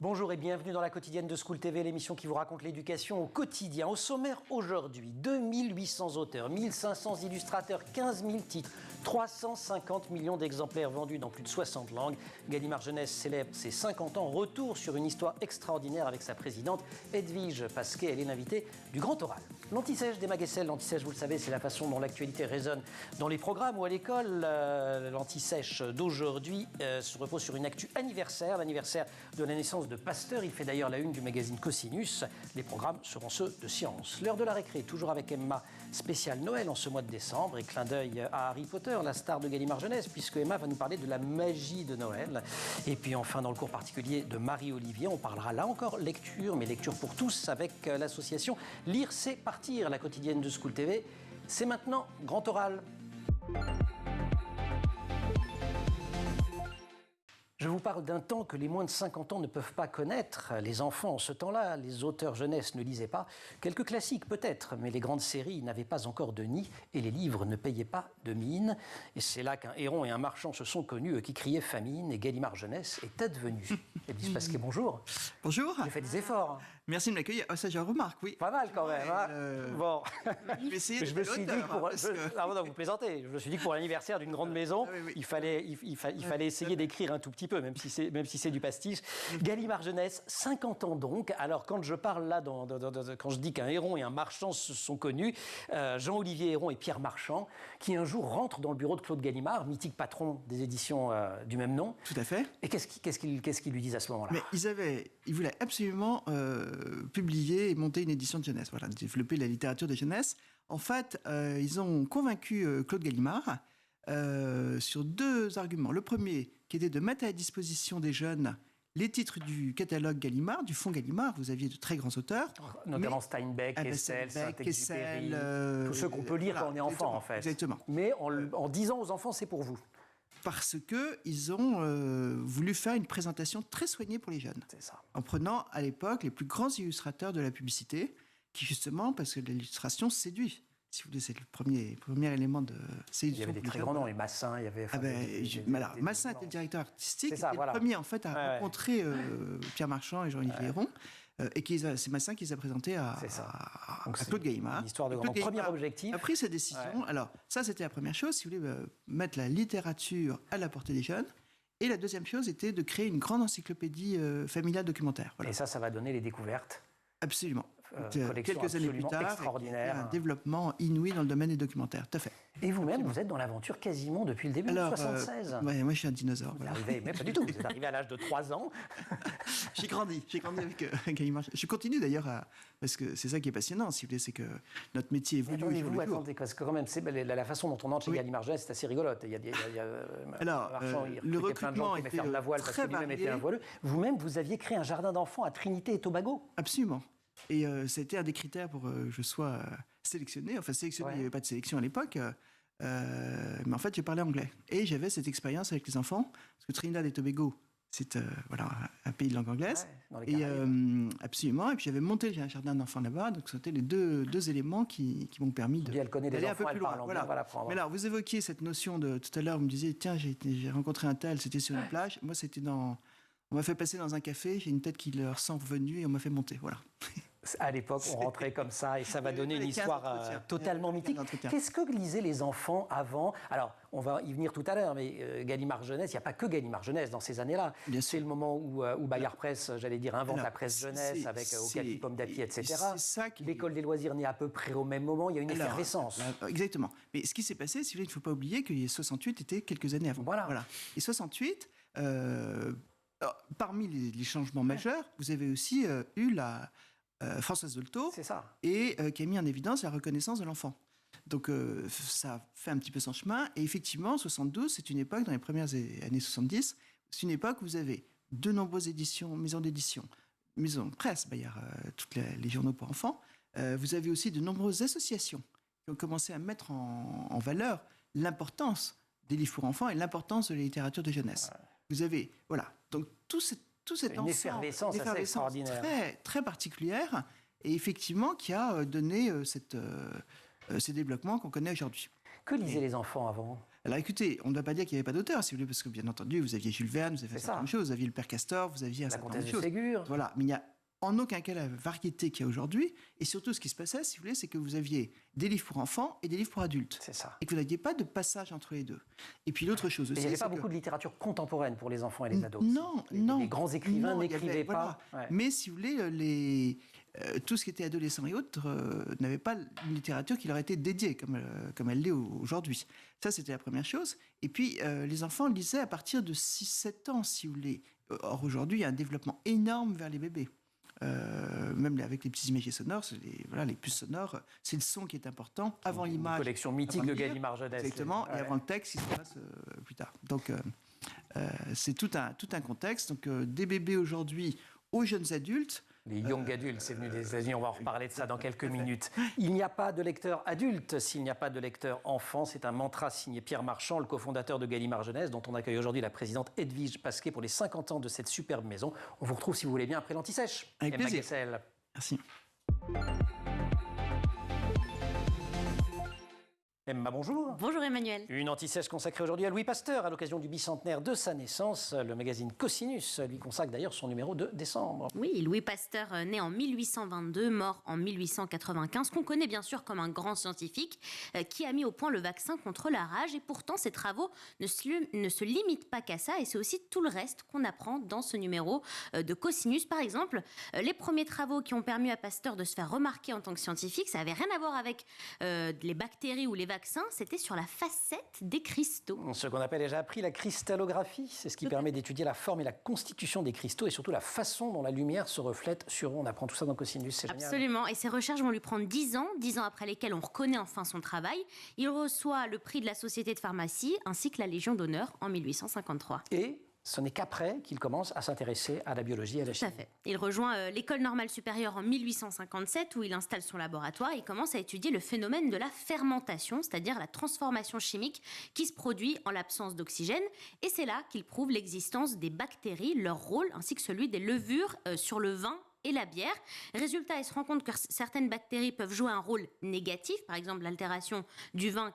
Bonjour et bienvenue dans la quotidienne de School TV, l'émission qui vous raconte l'éducation au quotidien. Au sommaire aujourd'hui, 2800 auteurs, 1500 illustrateurs, 15 000 titres, 350 millions d'exemplaires vendus dans plus de 60 langues. Gallimard Jeunesse célèbre ses 50 ans. Retour sur une histoire extraordinaire avec sa présidente Edwige Pasquet. Elle est l'invitée du Grand Oral. L'anti-sèche des Maguessel. L'anti-sèche, vous le savez, c'est la façon dont l'actualité résonne dans les programmes ou à l'école. L'anti-sèche d'aujourd'hui se repose sur une actu anniversaire, l'anniversaire de la naissance de Pasteur. Il fait d'ailleurs la une du magazine Cosinus. Les programmes seront ceux de science. L'heure de la récré, toujours avec Emma, spécial Noël en ce mois de décembre. Et clin d'œil à Harry Potter, la star de Gallimard Jeunesse, puisque Emma va nous parler de la magie de Noël. Et puis enfin, dans le cours particulier de Marie-Olivier, on parlera là encore lecture, mais lecture pour tous avec l'association Lire c'est partir, la quotidienne de School TV. C'est maintenant Grand Oral. Je vous parle d'un temps que les moins de 50 ans ne peuvent pas connaître. Les enfants, en ce temps-là, les auteurs jeunesse ne lisaient pas. Quelques classiques peut-être, mais les grandes séries n'avaient pas encore de nid et les livres ne payaient pas de mine. Et c'est là qu'un héron et un marchand se sont connus, qui criaient famine, et Gallimard Jeunesse est advenu. Edwige Pasquet, bonjour. Bonjour. J'ai fait des efforts. Merci de m'accueillir. Oh, ça, je remarque, oui. Pas mal quand même. Hein bon. Je vais essayer de je me suis dit que pour... que... non, vous plaisantez. Je me suis dit que pour l'anniversaire d'une grande maison, oui. il fallait essayer d'écrire un tout petit peu, même si c'est du pastiche. Gallimard Jeunesse, 50 ans donc. Alors quand je parle là, quand je dis qu'un héron et un marchand se sont connus, Jean-Olivier Héron et Pierre Marchand, qui un jour rentrent dans le bureau de Claude Gallimard, mythique patron des éditions du même nom. Tout à fait. Et qu'est-ce qu'ils lui disent à ce moment-là? Mais ils voulaient absolument publier et monter une édition de jeunesse, voilà, développer la littérature de jeunesse. En fait, ils ont convaincu Claude Gallimard sur deux arguments. Le premier, qui était de mettre à la disposition des jeunes les titres du catalogue Gallimard, du fonds Gallimard. Vous aviez de très grands auteurs. Notamment Steinbeck, Kessel, Saint-Exupéry, tous ceux qu'on peut lire quand on est enfant, en fait. Exactement. Mais en disant aux enfants, c'est pour vous. Parce qu'ils ont voulu faire une présentation très soignée pour les jeunes. C'est ça. En prenant, à l'époque, les plus grands illustrateurs de la publicité, qui justement, parce que l'illustration séduit. Si vous voulez, c'est le premier élément de séduction. Il y avait des très grands noms, les Massin, il y avait... Massin était le directeur artistique, ça, était le premier en fait à rencontrer Pierre Marchand et Jean-Olivier Héron, et c'est Massin qui les a présentés à Claude Gallimard. Une histoire de grand premier objectif. A pris cette décision. Ouais. Alors, ça, c'était la première chose, si vous voulez, mettre la littérature à la portée des jeunes. Et la deuxième chose était de créer une grande encyclopédie familiale documentaire. Voilà. Et ça va donner les découvertes. Absolument. Quelques années plus tard, un développement inouï dans le domaine des documentaires. Tout à fait. Et vous-même, vous êtes dans l'aventure quasiment depuis le début de 1976. Moi, je suis un dinosaure. Vous arrivez, mais pas du tout. Vous êtes arrivé à l'âge de 3 ans. J'ai grandi avec Gallimard. Je continue d'ailleurs parce que c'est ça qui est passionnant, si vous voulez, c'est que notre métier évolue. Attendez, parce que quand même, la façon dont on entre chez Gallimard Jeunesse, c'est assez rigolote. Alors, le recrutement était faire de la voile parce que lui-même était un voileux. Vous-même, vous aviez créé un jardin d'enfants à Trinité et Tobago. Absolument. Et c'était un des critères pour que je sois sélectionné. Enfin, sélectionné, il n'y avait pas de sélection à l'époque. Mais en fait, j'ai parlé anglais. Et j'avais cette expérience avec les enfants. Parce que Trinidad et Tobago, c'est un pays de langue anglaise. Et absolument. Et puis j'avais monté un jardin d'enfants là-bas. Donc c'était les deux éléments qui m'ont permis d'aller un peu plus loin. Voilà. Mais alors, vous évoquiez cette notion de tout à l'heure. Vous me disiez, tiens, j'ai rencontré un tel, c'était sur une plage. Moi, c'était on m'a fait passer dans un café, j'ai une tête qui leur sent venue et on m'a fait monter, voilà. À l'époque, on rentrait comme ça et ça va donner une histoire totalement mythique. Qu'est-ce que lisaient les enfants avant? Alors, on va y venir tout à l'heure, mais Gallimard Jeunesse, il n'y a pas que Gallimard Jeunesse dans ces années-là. C'est le moment où Bayard Presse, j'allais dire, invente la presse jeunesse avec Ocadi, Pomme d'Api, etc. L'école des loisirs naît à peu près au même moment, il y a une effervescence. Exactement. Mais ce qui s'est passé, il ne faut pas oublier que 68 était quelques années avant. Voilà. Et 68... parmi les changements majeurs, vous avez aussi eu Françoise Dolto, et qui a mis en évidence la reconnaissance de l'enfant. Donc ça a fait un petit peu son chemin. Et effectivement, 72, c'est une époque, dans les premières années 70, c'est une époque où vous avez de nombreuses maisons d'édition, maisons de presse, Bayard, tous les journaux pour enfants. Vous avez aussi de nombreuses associations qui ont commencé à mettre en valeur l'importance des livres pour enfants et l'importance de la littérature de jeunesse. Vous avez, donc tout cet ensemble, une effervescence assez extraordinaire, très particulière, et effectivement qui a donné ces développements qu'on connaît aujourd'hui. Que lisaient les enfants avant? Alors écoutez, on ne doit pas dire qu'il n'y avait pas d'auteur, si vous voulez, parce que bien entendu, vous aviez Jules Verne, vous aviez fait certaines choses, vous aviez le Père Castor, vous aviez un certain nombre de choses. Ségur. Voilà, mais il n'y a en aucun cas la variété qu'il y a aujourd'hui. Et surtout, ce qui se passait, si vous voulez, c'est que vous aviez des livres pour enfants et des livres pour adultes. C'est ça. Et que vous n'aviez pas de passage entre les deux. Et puis l'autre chose aussi, il n'y avait pas beaucoup de littérature contemporaine pour les enfants et les ados. Non. Les grands écrivains n'écrivaient pas. Voilà. Ouais. Mais si vous voulez, tout ce qui était adolescent et autres n'avait pas une littérature qui leur était dédiée, comme elle l'est aujourd'hui. Ça, c'était la première chose. Et puis, les enfants lisaient à partir de 6-7 ans, si vous voulez. Or, aujourd'hui, il y a un développement énorme vers les bébés. Même avec les petits imagiers sonores, les puces sonores, c'est le son qui est important avant l'image. Une collection mythique de Gallimard Jeunesse. Exactement, et avant le texte qui se passe plus tard. Donc c'est tout un contexte. Donc des bébés aujourd'hui aux jeunes adultes. Les young adultes, c'est venu des États-Unis, on va en reparler de ça dans quelques minutes. Il n'y a pas de lecteur adulte s'il n'y a pas de lecteur enfant. C'est un mantra signé Pierre Marchand, le cofondateur de Gallimard Jeunesse, dont on accueille aujourd'hui la présidente Edwige Pasquet pour les 50 ans de cette superbe maison. On vous retrouve, si vous voulez bien, après l'Anti-Sèche. Avec plaisir. Merci. Emma, bonjour. Bonjour Emmanuel. Une Anti-Sèche consacrée aujourd'hui à Louis Pasteur, à l'occasion du bicentenaire de sa naissance. Le magazine Cosinus lui consacre d'ailleurs son numéro de décembre. Oui, Louis Pasteur, né en 1822, mort en 1895, qu'on connaît bien sûr comme un grand scientifique qui a mis au point le vaccin contre la rage. Et pourtant, ses travaux ne se limitent pas qu'à ça. Et c'est aussi tout le reste qu'on apprend dans ce numéro de Cosinus. Par exemple, les premiers travaux qui ont permis à Pasteur de se faire remarquer en tant que scientifique, ça n'avait rien à voir avec les bactéries ou les vaccins, c'était sur la facette des cristaux. Ce qu'on appelle déjà appris la cristallographie, c'est ce qui permet d'étudier la forme et la constitution des cristaux et surtout la façon dont la lumière se reflète sur eux. On apprend tout ça dans Cosinus, c'est génial. Absolument, et ces recherches vont lui prendre 10 ans après lesquelles on reconnaît enfin son travail. Il reçoit le prix de la Société de pharmacie ainsi que la Légion d'honneur en 1853. Et ce n'est qu'après qu'il commence à s'intéresser à la biologie et à la chimie. Tout à fait. Il rejoint l'École normale supérieure en 1857 où il installe son laboratoire et commence à étudier le phénomène de la fermentation, c'est-à-dire la transformation chimique qui se produit en l'absence d'oxygène. Et c'est là qu'il prouve l'existence des bactéries, leur rôle, ainsi que celui des levures sur le vin et la bière. Résultat, il se rend compte que certaines bactéries peuvent jouer un rôle négatif, par exemple l'altération du vin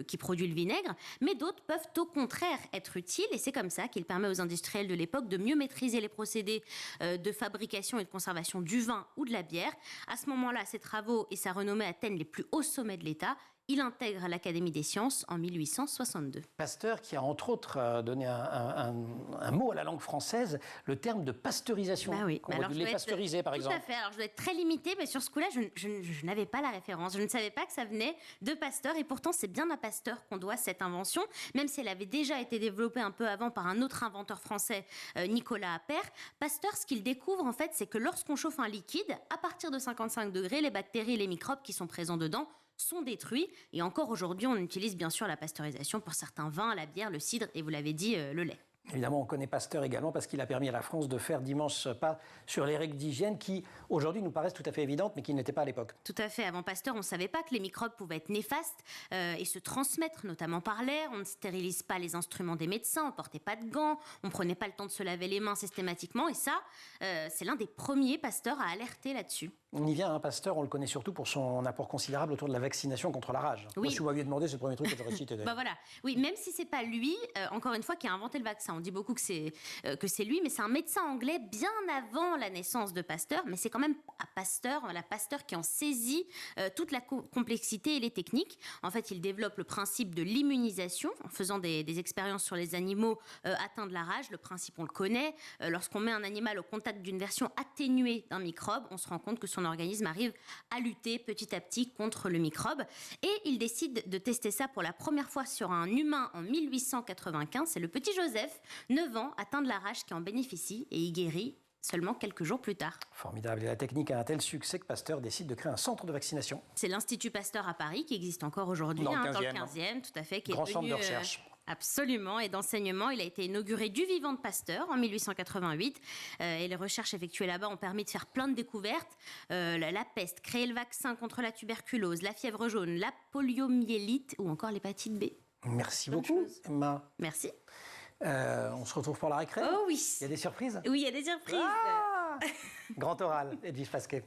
qui produit le vinaigre, mais d'autres peuvent au contraire être utiles, et c'est comme ça qu'il permet aux industriels de l'époque de mieux maîtriser les procédés de fabrication et de conservation du vin ou de la bière. À ce moment-là, ses travaux et sa renommée atteignent les plus hauts sommets de l'État. Il intègre l'Académie des sciences en 1862. Pasteur qui a entre autres donné un mot à la langue française, le terme de pasteurisation. Bah oui. On aurait dû les pasteuriser par exemple. Tout à fait. Alors je dois être très limitée, mais sur ce coup-là, je n'avais pas la référence. Je ne savais pas que ça venait de Pasteur, et pourtant c'est bien à Pasteur qu'on doit cette invention, même si elle avait déjà été développée un peu avant par un autre inventeur français, Nicolas Appert. Pasteur, ce qu'il découvre en fait, c'est que lorsqu'on chauffe un liquide, à partir de 55 degrés, les bactéries et les microbes qui sont présents dedans sont détruits. Et encore aujourd'hui, on utilise bien sûr la pasteurisation pour certains vins, la bière, le cidre et, vous l'avez dit, le lait. Évidemment, on connaît Pasteur également parce qu'il a permis à la France de faire d'immenses pas sur les règles d'hygiène qui, aujourd'hui, nous paraissent tout à fait évidentes, mais qui n'étaient pas à l'époque. Tout à fait. Avant Pasteur, on ne savait pas que les microbes pouvaient être néfastes et se transmettre, notamment par l'air. On ne stérilise pas les instruments des médecins, on ne portait pas de gants, on ne prenait pas le temps de se laver les mains systématiquement. Et ça, c'est l'un des premiers Pasteur à alerter là-dessus. On y vient, Pasteur, on le connaît surtout pour son apport considérable autour de la vaccination contre la rage. Oui. Moi, si vous m'aviez demandé, c'est le premier truc que j'aurais cité. Bah voilà. Oui, même si c'est pas lui, encore une fois, qui a inventé le vaccin. On dit beaucoup que c'est lui, mais c'est un médecin anglais bien avant la naissance de Pasteur. Mais c'est quand même à Pasteur qui en saisit toute la complexité et les techniques. En fait, il développe le principe de l'immunisation en faisant des expériences sur les animaux atteints de la rage. Le principe, on le connaît. Lorsqu'on met un animal au contact d'une version atténuée d'un microbe, on se rend compte que son organisme arrive à lutter petit à petit contre le microbe. Et il décide de tester ça pour la première fois sur un humain en 1895. C'est le petit Joseph, 9 ans, atteint de la rage, qui en bénéficie et y guérit seulement quelques jours plus tard. Formidable. Et la technique a un tel succès que Pasteur décide de créer un centre de vaccination. C'est l'Institut Pasteur à Paris qui existe encore aujourd'hui, dans le 15e, tout à fait. Qui grand est centre de recherche. Absolument, et d'enseignement. Il a été inauguré du vivant de Pasteur en 1888. Et les recherches effectuées là-bas ont permis de faire plein de découvertes. La peste, créer le vaccin contre la tuberculose, la fièvre jaune, la poliomyélite ou encore l'hépatite B. Merci beaucoup, Emma. Merci. On se retrouve pour la récré. Oh oui. Il y a des surprises? Oui, il y a des surprises. Ah Grand oral, Edwige Pasquet.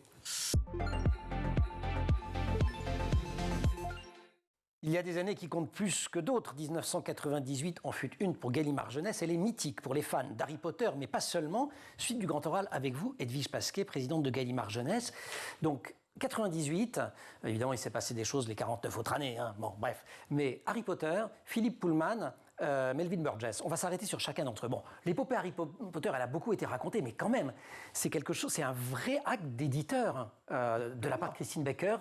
Il y a des années qui comptent plus que d'autres. 1998 en fut une pour Gallimard Jeunesse. Elle est mythique pour les fans d'Harry Potter, mais pas seulement. Suite du Grand Oral avec vous, Edwige Pasquet, présidente de Gallimard Jeunesse. Donc, 98, évidemment, il s'est passé des choses les 49 autres années. Hein. Bon, bref. Mais Harry Potter, Philippe Pullman, Melvin Burgess. On va s'arrêter sur chacun d'entre eux. Bon, l'épopée Harry Potter, elle a beaucoup été racontée, mais quand même, c'est quelque chose, c'est un vrai acte d'éditeur de la part de Christine Baker,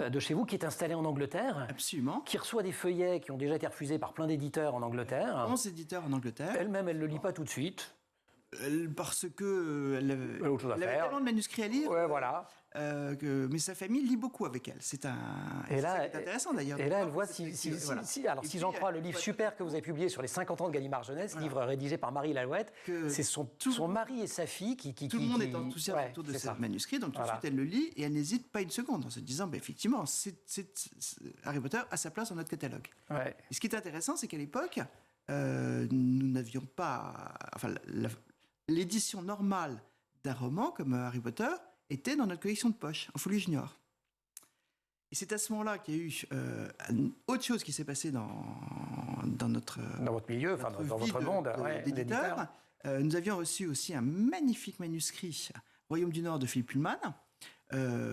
de chez vous, qui est installée en Angleterre. Absolument. Qui reçoit des feuillets qui ont déjà été refusés par plein d'éditeurs en Angleterre. 11 éditeurs en Angleterre. Elle-même, elle ne le lit pas tout de suite. Parce que elle avait tellement de manuscrits à lire. Ouais, voilà. Mais sa famille lit beaucoup avec elle. C'est intéressant d'ailleurs. Et là, elle voit si j'en crois le livre super que vous avez publié sur les 50 ans de Gallimard Jeunesse, livre rédigé par Marie Lalouette, c'est son mari et sa fille qui tout le monde est enthousiaste autour de ce manuscrit, donc tout de suite elle le lit et elle n'hésite pas une seconde en se disant effectivement, Harry Potter a sa place dans notre catalogue. Ouais. Et ce qui est intéressant, c'est qu'à l'époque, nous n'avions pas, l'édition normale d'un roman comme Harry Potter était dans notre collection de poche, en Folie Junior. Et c'est à ce moment-là qu'il y a eu autre chose qui s'est passé dans votre milieu, dans votre monde d'éditeur. Nous avions reçu aussi un magnifique manuscrit, Royaume du Nord de Philippe Pullman,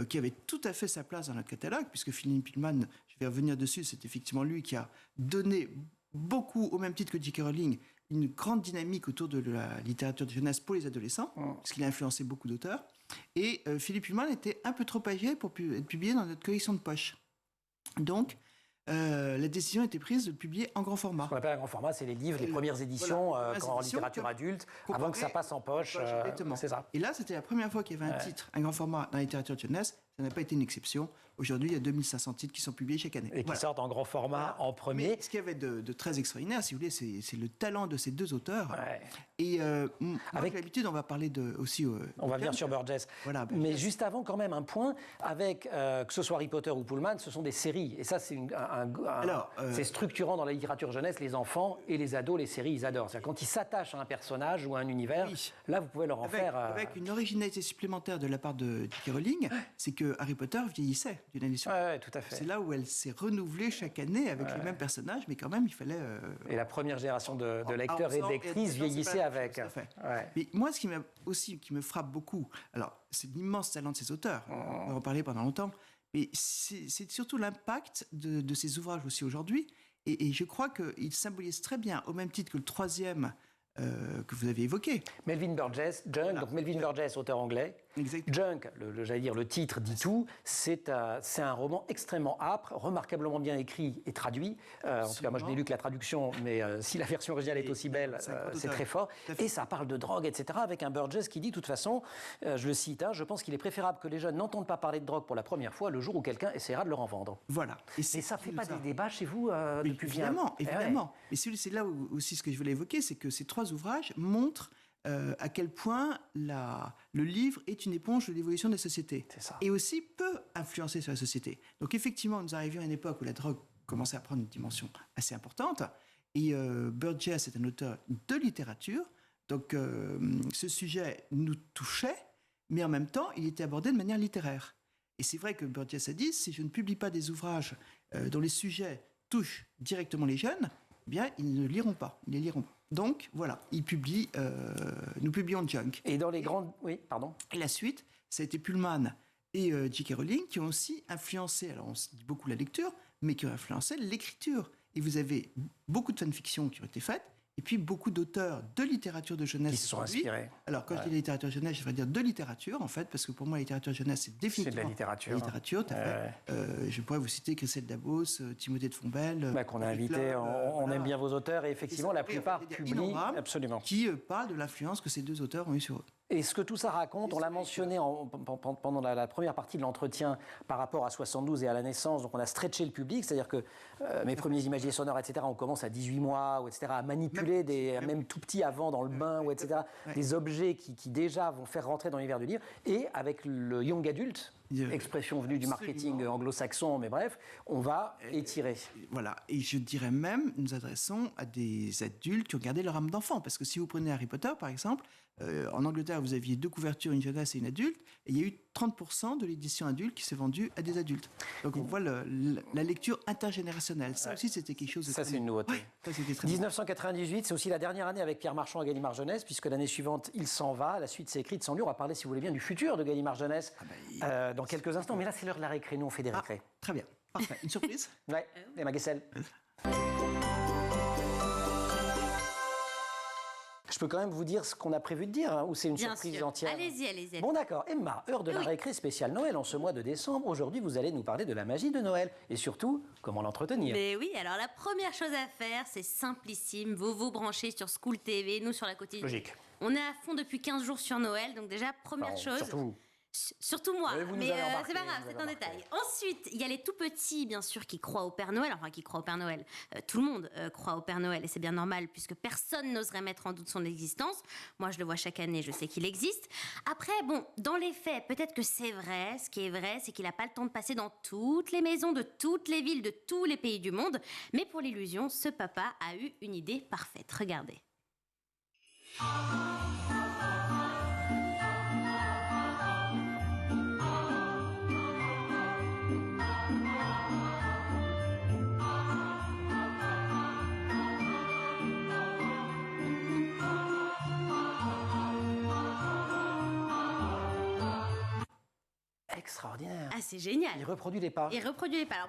qui avait tout à fait sa place dans notre catalogue, puisque Philippe Pullman, je vais revenir dessus, c'est effectivement lui qui a donné beaucoup, au même titre que J.K. Rowling, une grande dynamique autour de la littérature de jeunesse pour les adolescents, parce qu'il a influencé beaucoup d'auteurs. Et Philippe Pullman était un peu trop âgé pour être publié dans notre collection de poche. Donc, la décision a été prise de le publier en grand format. Ce qu'on appelle un grand format, c'est les livres, les premières éditions en littérature adulte, avant que ça passe en poche. C'est ça. Et là, c'était la première fois qu'il y avait un titre, un grand format dans la littérature de jeunesse. Ça n'a pas été une exception. Aujourd'hui, il y a 2500 titres qui sont publiés chaque année. Et qui sortent en grand format en premier. Mais ce qu'il y avait de très extraordinaire, si vous voulez, c'est le talent de ces deux auteurs. Ouais. Et avec l'habitude, on va parler aussi... on va venir sur Burgess. Voilà, mais juste avant, quand même, un point, avec que ce soit Harry Potter ou Pullman, ce sont des séries. Et ça, c'est c'est structurant dans la littérature jeunesse. Les enfants et les ados, les séries, ils adorent. C'est-à-dire, quand ils s'attachent à un personnage ou à un univers, là, vous pouvez leur en faire... Avec une originalité supplémentaire de la part de J.K. Rowling, c'est que Harry Potter vieillissait d'une année sur l'autre. Oui, tout à fait. C'est là où elle s'est renouvelée chaque année avec les mêmes personnages, mais quand même, il fallait... Et la première génération de lecteurs et de lectrices vieillissait avec. Mais moi, ce qui me frappe beaucoup, alors, c'est l'immense talent de ces auteurs, on va en parler pendant longtemps, mais c'est surtout l'impact de ces ouvrages aussi aujourd'hui, et je crois qu'ils symbolisent très bien, au même titre que le troisième que vous avez évoqué. Melvin Burgess, Junk, donc Melvin Burgess, auteur anglais. Exactement. Junk, j'allais dire le titre dit tout, c'est un roman extrêmement âpre, remarquablement bien écrit et traduit. En tout cas, moi je n'ai lu que la traduction, mais si la version originale est aussi belle, c'est très fort. Et ça parle de drogue, etc. avec un Burgess qui dit, de toute façon, je le cite, je pense qu'il est préférable que les jeunes n'entendent pas parler de drogue pour la première fois le jour où quelqu'un essaiera de leur en vendre. Voilà. Et ça ne fait pas des débats chez vous depuis évidemment. Et c'est là aussi ce que je voulais évoquer, c'est que ces trois ouvrages montrent à quel point le livre est une éponge de l'évolution des sociétés. Et aussi peut influencer sur la société. Donc effectivement, nous arrivions à une époque où la drogue commençait à prendre une dimension assez importante. Et Burgess est un auteur de littérature. Donc ce sujet nous touchait, mais en même temps, il était abordé de manière littéraire. Et c'est vrai que Burgess a dit, si je ne publie pas des ouvrages dont les sujets touchent directement les jeunes, eh bien, ils ne liront pas. Ils les liront pas. Donc, voilà, nous publions Junk. Et dans les grandes... Oui, pardon. Et la suite, ça a été Pullman et J.K. Rowling qui ont aussi influencé, alors on se dit beaucoup la lecture, mais qui ont influencé l'écriture. Et vous avez beaucoup de fanfictions qui ont été faites, et puis beaucoup d'auteurs de littérature de jeunesse qui se sont inspirés. Alors, quand je dis littérature jeunesse, je devrais dire de littérature, en fait, parce que pour moi, la littérature jeunesse, c'est définitivement... C'est de la littérature. La littérature, tout à fait. Je pourrais vous citer Christelle Dabos, Timothée de Fontbelle... qu'on a invité, on aime bien vos auteurs, et effectivement, la plupart publient... Absolument. Qui parlent de l'influence que ces deux auteurs ont eue sur eux. Et ce que tout ça raconte, on l'a mentionné pendant la première partie de l'entretien par rapport à 72 et à la naissance, donc on a stretché le public, c'est-à-dire que mes premiers imagiers sonores, etc., on commence à 18 mois, ou etc., à manipuler même tout petit avant dans le bain, ou etc., des objets qui déjà vont faire rentrer dans l'univers du livre, et avec le young adulte, Expression venue du marketing anglo-saxon, mais bref, on va étirer. Voilà, et je dirais même, nous adressons à des adultes qui ont gardé leur âme d'enfant, parce que si vous prenez Harry Potter, par exemple, en Angleterre, vous aviez 2 couvertures, une jeunesse et une adulte, et il y a eu 30% de l'édition adulte qui s'est vendue à des adultes. Donc on voit la lecture intergénérationnelle. Ça aussi, c'était quelque chose de Ça, c'est une nouveauté. Ça, c'était très 1998, c'est aussi la dernière année avec Pierre Marchand à Gallimard Jeunesse, puisque l'année suivante, il s'en va. La suite s'est écrite sans lui. On va parler, si vous voulez bien, du futur de Gallimard Jeunesse dans quelques instants. Mais là, c'est l'heure de la récré. Nous, on fait des récrés. Très bien. Parfait. Une surprise? Ouais, Emma Guessel. Je peux quand même vous dire ce qu'on a prévu de dire, ou c'est une surprise entière? Allez-y. Bon, d'accord. Emma, heure de la récré spéciale Noël en ce mois de décembre. Aujourd'hui, vous allez nous parler de la magie de Noël et surtout, comment l'entretenir. Mais oui, alors la première chose à faire, c'est simplissime. Vous branchez sur School TV, nous sur la quotidienne. Logique. On est à fond depuis 15 jours sur Noël, donc déjà, première chose. Surtout vous. Surtout moi, mais c'est pas grave, c'est un embarquer. détail. Ensuite, il y a les tout petits, bien sûr, qui croient au Père Noël, enfin qui croient au Père Noël. Tout le monde croit au Père Noël et c'est bien normal puisque personne n'oserait mettre en doute son existence. Moi, je le vois chaque année, je sais qu'il existe. Après, bon, dans les faits, peut-être que c'est vrai. Ce qui est vrai, c'est qu'il n'a pas le temps de passer dans toutes les maisons de toutes les villes de tous les pays du monde. Mais pour l'illusion, ce papa a eu une idée parfaite. Regardez. Extraordinaire. Ah, c'est génial. Il reproduit les pas. Alors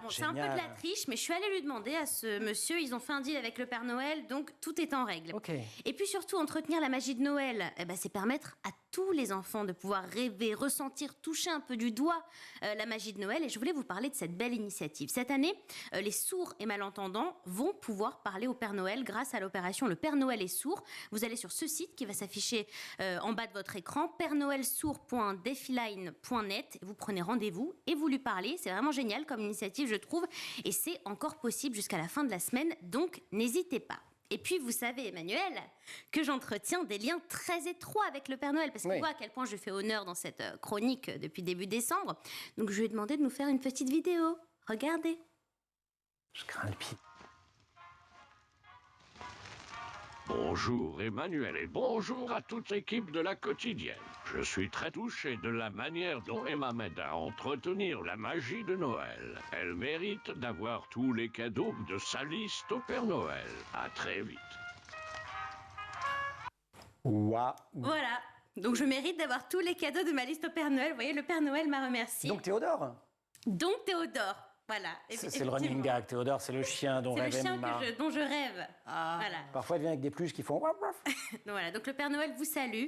bon, c'est un peu de la triche, mais je suis allée lui demander à ce monsieur, ils ont fait un deal avec le Père Noël, donc tout est en règle. Okay. Et puis surtout, entretenir la magie de Noël, c'est permettre à tous les enfants de pouvoir rêver, ressentir, toucher un peu du doigt la magie de Noël. Et je voulais vous parler de cette belle initiative. Cette année, les sourds et malentendants vont pouvoir parler au Père Noël grâce à l'opération Le Père Noël est sourd. Vous allez sur ce site qui va s'afficher en bas de votre écran, pèrenoelsourd.defiline.net. Vous prenez rendez-vous et vous lui parlez. C'est vraiment génial comme initiative, je trouve. Et c'est encore possible jusqu'à la fin de la semaine, donc n'hésitez pas. Et puis, vous savez, Emmanuel, que j'entretiens des liens très étroits avec le Père Noël, parce qu'il voit à quel point je fais honneur dans cette chronique depuis début décembre. Donc, je lui ai demandé de nous faire une petite vidéo. Regardez. Je crains le pire. Bonjour Emmanuel et bonjour à toute l'équipe de la quotidienne. Je suis très touché de la manière dont Emma m'aide à entretenir la magie de Noël. Elle mérite d'avoir tous les cadeaux de sa liste au Père Noël. À très vite. Waouh. Voilà. Donc je mérite d'avoir tous les cadeaux de ma liste au Père Noël. Vous voyez, le Père Noël m'a remercié. Donc Théodore. Voilà. C'est le running gag. Théodore, c'est le chien dont rêve Emma. C'est le chien dont je rêve. Voilà. Parfois, il vient avec des peluches qui font... Voilà, donc le Père Noël vous salue.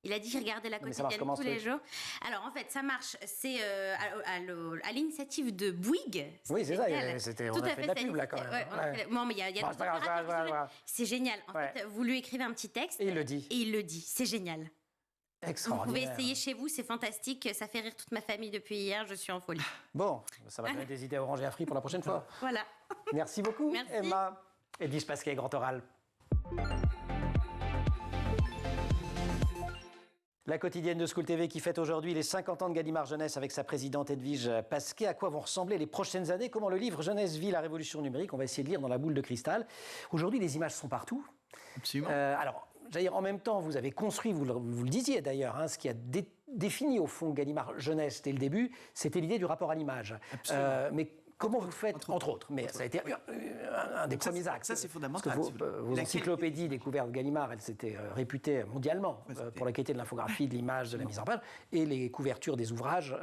Il a dit qu'il regardait la quotidienne tous les jours. Alors en fait, ça marche. C'est à l'initiative de Bouygues. Oui, c'est ça. On a fait de la pub là quand même. Non, mais il y a c'est génial. En fait, vous lui écrivez un petit texte. Et il le dit. C'est génial. Vous pouvez essayer chez vous, c'est fantastique. Ça fait rire toute ma famille depuis hier. Je suis en folie. Bon, ça va donner des idées à Orange et à Free pour la prochaine fois. Voilà. Merci beaucoup, Emma. Edwige Pasquet, Grand Oral. La quotidienne de School TV qui fête aujourd'hui les 50 ans de Gallimard Jeunesse avec sa présidente Edwige Pasquet. À quoi vont ressembler les prochaines années? Comment le livre Jeunesse vit la révolution numérique? On va essayer de lire dans la boule de cristal. Aujourd'hui, les images sont partout. Absolument. Alors, j'allais dire, en même temps, vous avez construit, vous le disiez d'ailleurs, ce qui a défini au fond Gallimard Jeunesse dès le début, c'était l'idée du rapport à l'image. Mais comment vous faites, entre autres, mais ça a été un des premiers actes. Ça, c'est fondamental. Vos encyclopédies découvertes Gallimard, elles s'étaient réputées mondialement pour la qualité de l'infographie, de l'image, de la mise en page, et les couvertures des ouvrages,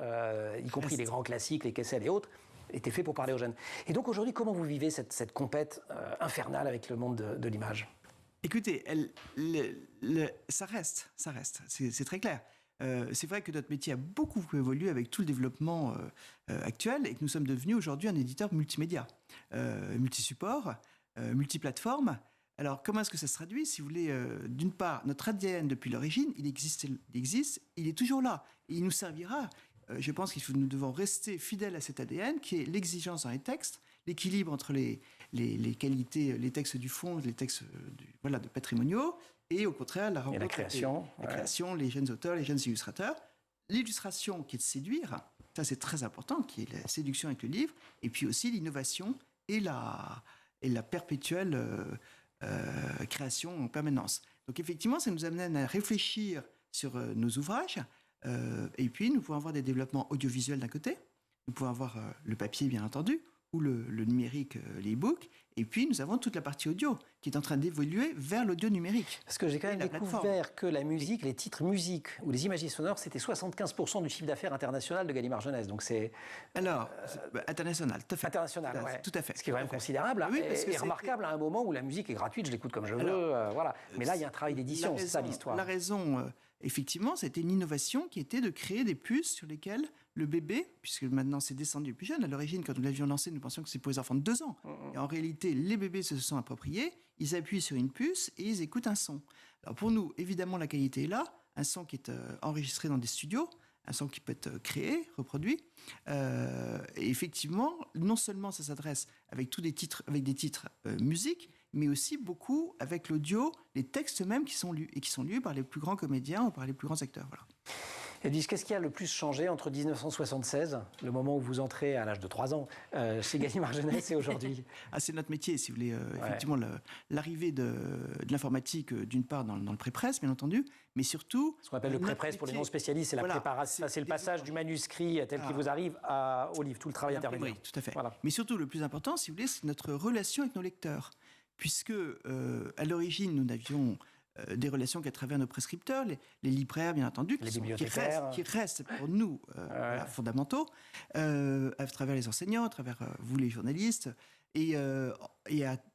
y compris les grands classiques, les Kessel et autres, étaient faits pour parler aux jeunes. Et donc aujourd'hui, comment vous vivez cette compète infernale avec le monde de l'image? Écoutez, ça reste, c'est très clair. C'est vrai que notre métier a beaucoup évolué avec tout le développement actuel et que nous sommes devenus aujourd'hui un éditeur multimédia, multisupport, multiplateforme. Alors, comment est-ce que ça se traduit? Si vous voulez, d'une part, notre ADN depuis l'origine, il existe, il est toujours là. Et il nous servira. Je pense nous devons rester fidèles à cet ADN qui est l'exigence dans les textes, l'équilibre entre les qualités, les textes du fond, les textes de patrimoniaux, et au contraire la création, les jeunes auteurs, les jeunes illustrateurs. L'illustration qui est de séduire, Ça, c'est très important, qui est la séduction avec le livre, et puis aussi l'innovation et la perpétuelle création en permanence. Donc effectivement, ça nous amène à réfléchir sur nos ouvrages, et puis nous pouvons avoir des développements audiovisuels d'un côté, nous pouvons avoir le papier, bien entendu, ou le numérique, les e-books. Et puis, nous avons toute la partie audio qui est en train d'évoluer vers l'audio numérique. Parce que j'ai quand même découvert que la musique, les titres musique ou les images sonores, c'était 75% du chiffre d'affaires international de Gallimard Jeunesse. Donc c'est... Alors, international, tout à fait. International, ouais. Tout à fait. Ce qui est quand même considérable oui, parce que et remarquable à un moment où la musique est gratuite, je l'écoute comme je veux. Voilà. Mais là, il y a un travail d'édition, c'est ça l'histoire. La raison, effectivement, c'était une innovation qui était de créer des puces sur lesquelles le bébé, puisque maintenant c'est descendu plus jeune, à l'origine, quand nous l'avions lancé, nous pensions que c'est pour les enfants de 2 ans. Et en réalité, les bébés se sont appropriés, ils appuient sur une puce et ils écoutent un son. Alors pour nous, évidemment, la qualité est là, un son qui est enregistré dans des studios, un son qui peut être créé, reproduit. Et effectivement, non seulement ça s'adresse avec des titres musique, mais aussi beaucoup avec l'audio, les textes mêmes qui sont lus, et qui sont lus par les plus grands comédiens ou par les plus grands acteurs. Voilà. Edwige, qu'est-ce qui a le plus changé entre 1976, le moment où vous entrez à l'âge de 3 ans chez Gallimard Jeunesse, et aujourd'hui? C'est notre métier, si vous voulez. Effectivement, l'arrivée de l'informatique, d'une part, dans le pré-presse, bien entendu, mais surtout... Ce qu'on appelle le pré-presse pour les non-spécialistes, c'est la préparation, c'est le passage du manuscrit tel qu'il vous arrive au livre, tout le travail intermédiaire. Oui, tout à fait. Voilà. Mais surtout, le plus important, si vous voulez, c'est notre relation avec nos lecteurs. Puisque, à l'origine, nous n'avions... des relations qu'à travers nos prescripteurs, les libraires, bien entendu, qui restent pour nous fondamentaux, à travers les enseignants, à travers vous, les journalistes. Et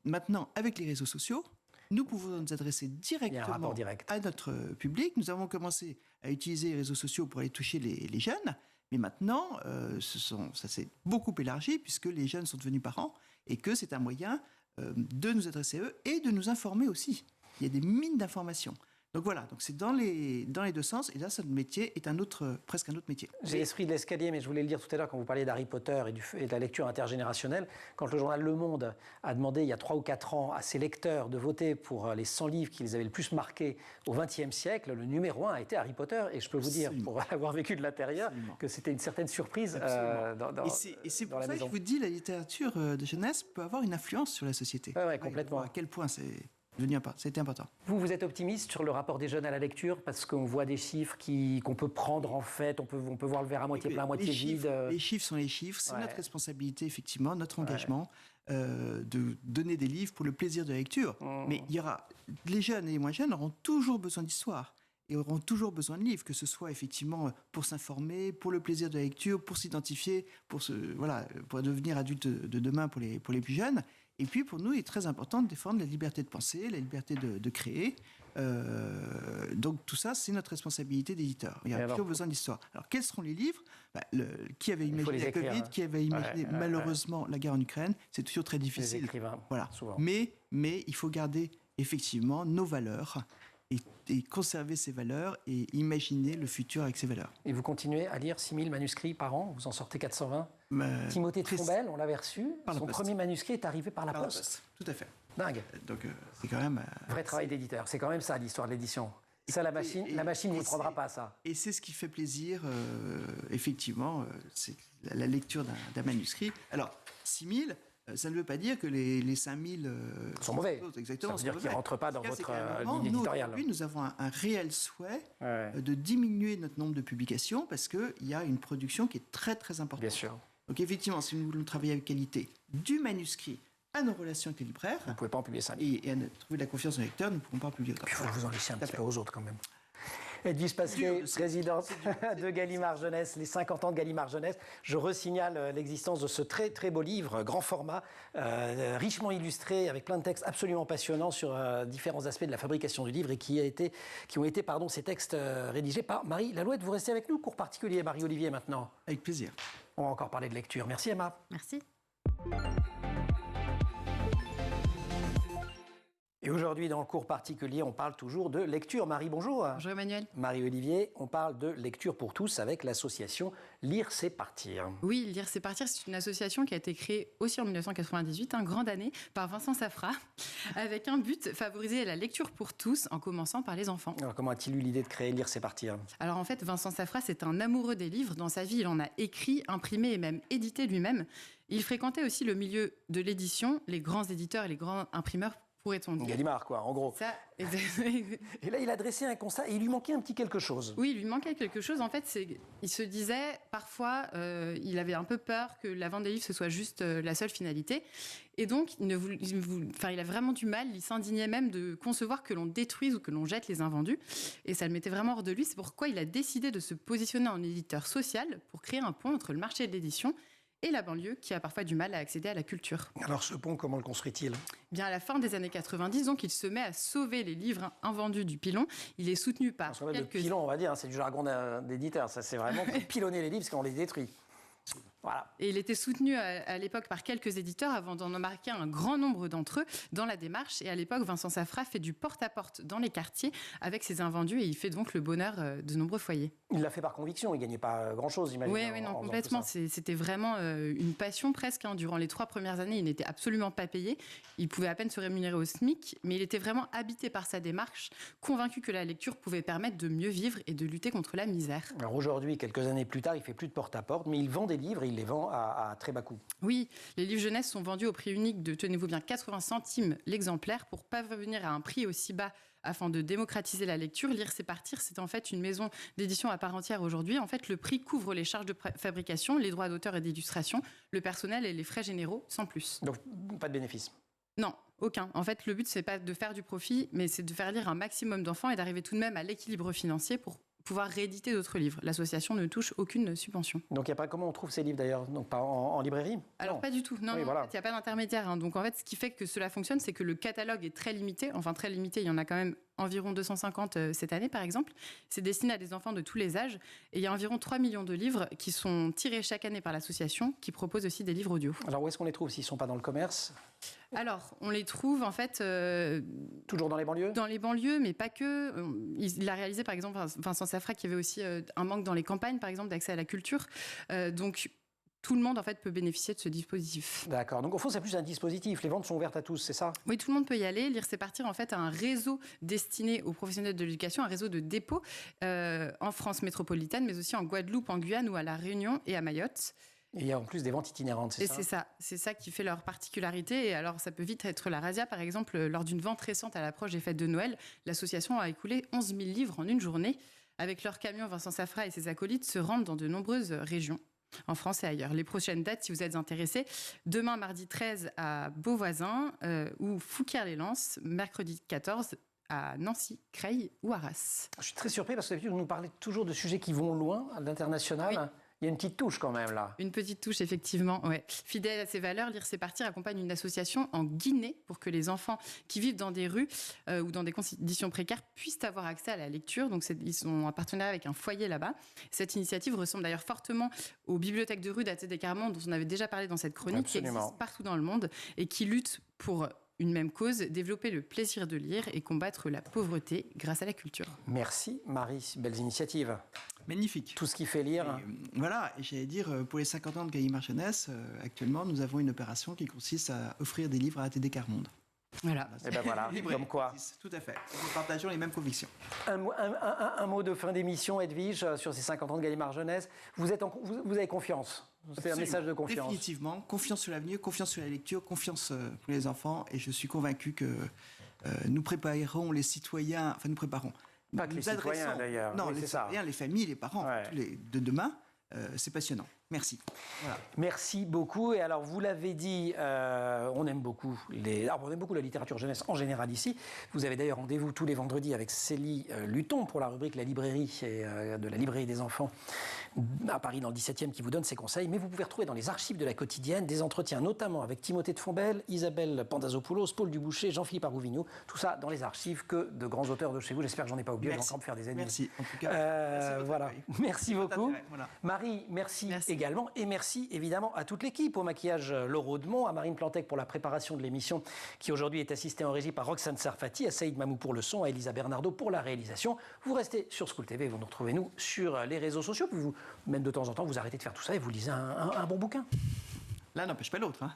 maintenant, avec les réseaux sociaux, nous pouvons nous adresser directement à notre public. Nous avons commencé à utiliser les réseaux sociaux pour aller toucher les jeunes, mais maintenant, ça s'est beaucoup élargi, puisque les jeunes sont devenus parents, et que c'est un moyen de nous adresser à eux et de nous informer aussi. Il y a des mines d'informations. Donc voilà, donc c'est dans les 2 sens. Et là, ce métier est presque un autre métier. J'ai l'esprit de l'escalier, mais je voulais le dire tout à l'heure quand vous parliez d'Harry Potter et de la lecture intergénérationnelle. Quand le journal Le Monde a demandé, il y a 3 ou 4 ans, à ses lecteurs de voter pour les 100 livres qui les avaient le plus marqués au XXe siècle, le numéro 1 a été Harry Potter. Et je peux vous dire, pour avoir vécu de l'intérieur, que c'était une certaine surprise et c'est pour ça que je vous dis, la littérature de jeunesse peut avoir une influence sur la société. Oui, complètement. À quel point c'était important. Vous êtes optimiste sur le rapport des jeunes à la lecture parce qu'on voit des chiffres qu'on peut prendre en fait, on peut voir le verre à moitié plein, à moitié vide. Les chiffres sont les chiffres, c'est notre responsabilité effectivement, notre engagement de donner des livres pour le plaisir de la lecture. Mais les jeunes et les moins jeunes auront toujours besoin d'histoire et auront toujours besoin de livres, que ce soit effectivement pour s'informer, pour le plaisir de la lecture, pour s'identifier, pour devenir adulte de demain pour les plus jeunes. Et puis, pour nous, il est très important de défendre la liberté de penser, la liberté de créer. Donc, tout ça, c'est notre responsabilité d'éditeur. Il y a toujours besoin d'histoire. Alors, quels seront les livres ? Qui avait imaginé la Covid ? Qui avait imaginé, malheureusement, la guerre en Ukraine ? C'est toujours très difficile. Les écrivains, voilà. Souvent. Mais il faut garder, effectivement, nos valeurs et conserver ces valeurs et imaginer le futur avec ces valeurs. Et vous continuez à lire 6000 manuscrits par an ? Vous en sortez 420 ? Timothée de Fombelle, on l'avait reçu. Son premier manuscrit est arrivé par la poste. Tout à fait. Dingue. Donc c'est quand même... Vrai travail d'éditeur. C'est quand même ça, l'histoire de l'édition. Ça, la machine ne vous prendra pas, ça. Et c'est ce qui fait plaisir, effectivement, c'est la lecture d'un manuscrit. Alors, 6000... ça ne veut pas dire que les 5000 sont mauvais. Exactement. Ça veut dire qu'ils ne rentrent pas dans votre ligne éditoriale. Aujourd'hui, nous avons un réel souhait de diminuer notre nombre de publications parce qu'il y a une production qui est très, très importante. Bien sûr. Donc effectivement, si nous voulons travailler avec qualité du manuscrit à nos relations avec les libraires... Vous ne pouvez pas en publier 5000. Et à trouver de la confiance dans les lecteurs, nous ne pourrons pas en publier autant. Il faut que vous en laissiez un petit peu aux autres quand même. Edwige Pasquier, présidente de Gallimard Jeunesse, les 50 ans de Gallimard Jeunesse. Je resignale l'existence de ce très très beau livre, grand format, richement illustré, avec plein de textes absolument passionnants sur différents aspects de la fabrication du livre et qui ont été ces textes rédigés par Marie Lalouette. Vous restez avec nous, cours particulier Marie-Olivier maintenant. Avec plaisir. On va encore parler de lecture. Merci Emma. Merci. Et aujourd'hui, dans le cours particulier, on parle toujours de lecture. Marie, bonjour. Bonjour Emmanuel. Marie-Olivier, on parle de lecture pour tous avec l'association Lire, c'est partir. Oui, Lire, c'est partir, c'est une association qui a été créée aussi en 1998, grande année, par Vincent Saffra, avec un but, favoriser la lecture pour tous, en commençant par les enfants. Alors, comment a-t-il eu l'idée de créer Lire, c'est partir? Alors en fait, Vincent Saffra, c'est un amoureux des livres. Dans sa vie, il en a écrit, imprimé et même édité lui-même. Il fréquentait aussi le milieu de l'édition, les grands éditeurs et les grands imprimeurs, pourrait-on dire. Gallimard, quoi, en gros. Ça, et là, il a dressé un constat et il lui manquait un petit quelque chose. Oui, il lui manquait quelque chose. En fait, il se disait, parfois, il avait un peu peur que la vente des livres, ce soit juste la seule finalité. Et donc, il a vraiment du mal, il s'indignait même de concevoir que l'on détruise ou que l'on jette les invendus. Et ça le mettait vraiment hors de lui. C'est pourquoi il a décidé de se positionner en éditeur social pour créer un pont entre le marché de l'édition et la banlieue, qui a parfois du mal à accéder à la culture. Alors ce pont, comment le construit-il ? Bien, à la fin des années 90, donc, il se met à sauver les livres invendus du pilon. Il est soutenu par Le pilon, on va dire, c'est du jargon d'éditeur. Ça, c'est vraiment pour pilonner les livres, parce qu'on les détruit. Voilà. Et il était soutenu à l'époque par quelques éditeurs avant d'en embarquer un grand nombre d'entre eux dans la démarche. Et à l'époque, Vincent Saffra fait du porte-à-porte dans les quartiers avec ses invendus et il fait donc le bonheur de nombreux foyers. Il l'a fait par conviction, il ne gagnait pas grand-chose, j'imagine. Oui, non, complètement. C'était vraiment une passion presque. Durant les 3 premières années, il n'était absolument pas payé. Il pouvait à peine se rémunérer au SMIC, mais il était vraiment habité par sa démarche, convaincu que la lecture pouvait permettre de mieux vivre et de lutter contre la misère. Alors aujourd'hui, quelques années plus tard, il ne fait plus de porte-à-porte, mais il vend des livres, il les vend à très bas coût. Oui, les livres jeunesse sont vendus au prix unique de, tenez-vous bien, 80 centimes l'exemplaire pour parvenir à un prix aussi bas afin de démocratiser la lecture. Lire, c'est partir, c'est en fait une maison d'édition à part entière aujourd'hui. En fait, le prix couvre les charges de fabrication, les droits d'auteur et d'illustration, le personnel et les frais généraux, sans plus. Donc, pas de bénéfice ? Non, aucun. En fait, le but, c'est pas de faire du profit, mais c'est de faire lire un maximum d'enfants et d'arriver tout de même à l'équilibre financier pour pouvoir rééditer d'autres livres. L'association ne touche aucune subvention. Donc, il y a pas comment on trouve ces livres d'ailleurs? Donc, pas en librairie? Alors, pas du tout. Non, oui, voilà. Voilà. En fait, il n'y a pas d'intermédiaire. Donc, en fait, ce qui fait que cela fonctionne, c'est que le catalogue est très limité. Enfin, très limité, il y en a quand même environ 250 cette année, par exemple. C'est destiné à des enfants de tous les âges. Et il y a environ 3 millions de livres qui sont tirés chaque année par l'association, qui propose aussi des livres audio. Alors, où est-ce qu'on les trouve s'ils ne sont pas dans le commerce? Alors, on les trouve, en fait... toujours dans les banlieues? Dans les banlieues, mais pas que. Il a réalisé, par exemple, Vincent Saffra, qui avait aussi un manque dans les campagnes, par exemple, d'accès à la culture. Donc, tout le monde, en fait, peut bénéficier de ce dispositif. D'accord. Donc, au fond, c'est plus un dispositif. Les ventes sont ouvertes à tous, c'est ça? Oui, tout le monde peut y aller. Lire, c'est partir, en fait, à un réseau destiné aux professionnels de l'éducation, un réseau de dépôts en France métropolitaine, mais aussi en Guadeloupe, en Guyane ou à La Réunion et à Mayotte. Et il y a en plus des ventes itinérantes, c'est ça? C'est ça qui fait leur particularité. Et alors, ça peut vite être la razzia. Par exemple, lors d'une vente récente à l'approche des fêtes de Noël, l'association a écoulé 11 000 livres en une journée. Avec leur camion, Vincent Saffra et ses acolytes se rendent dans de nombreuses régions, en France et ailleurs. Les prochaines dates, si vous êtes intéressés, demain, mardi 13, à Beauvoisin ou Fouquier-les-Lances, mercredi 14, à Nancy, Creil ou Arras. Je suis très surpris parce que d'habitude, vous nous parlez toujours de sujets qui vont loin, à l'international. Oui. Il y a une petite touche quand même là. Une petite touche, effectivement. Ouais. Fidèle à ses valeurs, Lire, c'est partir accompagne une association en Guinée pour que les enfants qui vivent dans des rues ou dans des conditions précaires puissent avoir accès à la lecture. Donc, ils sont en partenariat avec un foyer là-bas. Cette initiative ressemble d'ailleurs fortement aux bibliothèques de rue d'Athée-des-Carmans dont on avait déjà parlé dans cette chronique, qui existent partout dans le monde et qui luttent pour une même cause, développer le plaisir de lire et combattre la pauvreté grâce à la culture. Merci Marie, belles initiatives. Magnifique. Tout ce qui fait lire. Et, voilà, et j'allais dire, pour les 50 ans de Gallimard Jeunesse, actuellement, nous avons une opération qui consiste à offrir des livres à Athée-des-Carmans. Voilà. Et ben voilà, comme quoi. Tout à fait. Nous partageons les mêmes convictions. Un mot de fin d'émission, Edwige, sur ces 50 ans de Gallimard Jeunesse. Vous avez confiance? C'est un message de confiance. Définitivement. Confiance sur l'avenir, confiance sur la lecture, confiance pour les enfants. Et je suis convaincu que nous préparerons les citoyens... Enfin, nous préparons. Pas que les citoyens, d'ailleurs. Non, oui, les citoyens, les familles, les parents, de demain. C'est passionnant. Merci. Voilà. Merci beaucoup. Et alors, vous l'avez dit, on aime beaucoup la littérature jeunesse en général ici. Vous avez d'ailleurs rendez-vous tous les vendredis avec Célie Luton pour la rubrique La Librairie de la Librairie des enfants à Paris dans le 17e qui vous donne ses conseils. Mais vous pouvez retrouver dans les archives de la quotidienne des entretiens, notamment avec Timothée de Fombelle, Isabelle Pandazopoulos, Paul Duboucher, Jean-Philippe Arouvignou. Tout ça dans les archives que de grands auteurs de chez vous. J'espère que j'en ai pas oublié. Je vais encore me faire des ennemis. Merci. En tout cas, voilà. Merci beaucoup. Voilà. Marie, merci. également. Et merci évidemment à toute l'équipe, au maquillage Laure Audemont, à Marine Plantec pour la préparation de l'émission qui aujourd'hui est assistée en régie par Roxane Sarfati, à Saïd Mamou pour le son, à Elisa Bernardo pour la réalisation. Vous restez sur School TV, vous nous retrouvez nous sur les réseaux sociaux, puis vous, même de temps en temps, vous arrêtez de faire tout ça et vous lisez un bon bouquin. L'un n'empêche pas l'autre. Hein.